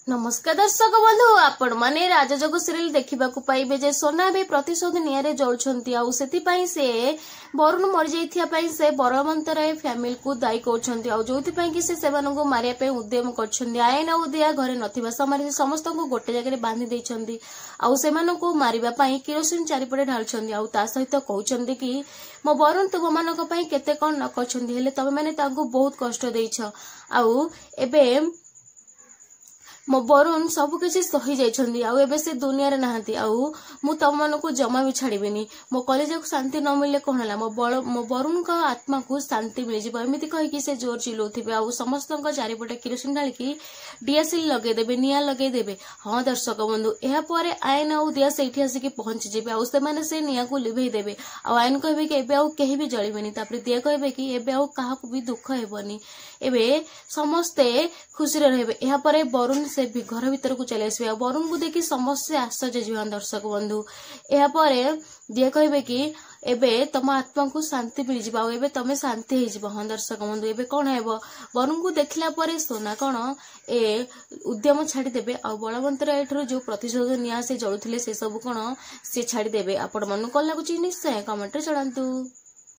नमस्कार दर्शक बंधु आपण माने राजजोग सीरियल देखा पाइबे जे सोना भी प्रतिशोध निरे जलुंट आउ से वरुण मरी जाइथिया से बलवंत राय फैमिली को दायी कर से मारे उद्यम कर आयन उदिया घरे नथिबा समय समस्त को गोटे जगह बांधि देइछंती आउ सेमानकु मारिबा पई किरोसिन चारिपटे ढालुछंती आउ ता सहित कहउछंती कि मो वरुण तुम मानक पई केते कोन न करछंती हेले तमे माने तांको बहुत कष्ट देइछ आउ एबे मो वरुण सबकिछि सही जाइछंती आउ एबे से दुनिया रे नहांती आउ मु तम मानकु जमा भी छाड़ीबेनी मो कॉलेज को शांति न मिलले कोन हला मो वरुण का आत्मा को शांति मिल जिवो एमिति कहि कि से जोर चिल्लौथिबे आउ समस्त को चारिपटे किरोसिन ढाली कि डीएसएल लगे देबे निया लगे देबे। हां दर्शक बंधु एहा परे आयन आउ दिया सेठी आसी कि पहुंच जिबे आउ से माने से निया को लिभेई देबे आउ आयन कहबे कि एबे आउ केहि भी जळीबेनी तापर दिया कहबे कि एबे आउ काहा को भी दुख हेबनी एबे समस्ते खुशी रहबे। एहा परे वरुण से भी घर भीतर को चले आसबे वरुण को देखि समस्त आश्चर्य जीवन दर्शक बंधु एहा परे दिया कहबे कि एबे तम आत्मा को शांति मिल जिबा एबे तमे शांति हो जिबा। हां दर्शक बंधु एबे कोन हेबो वरुण को देखला परे सोना कोन ए उद्यम छाड़ी देबे आ बलवंत राय ठरो जो प्रतिशोध निया से जळुथिले से सब कोन से छाड़ी देबे। आपण मन को लागुची निश्चय कमेंट रे जणांतु।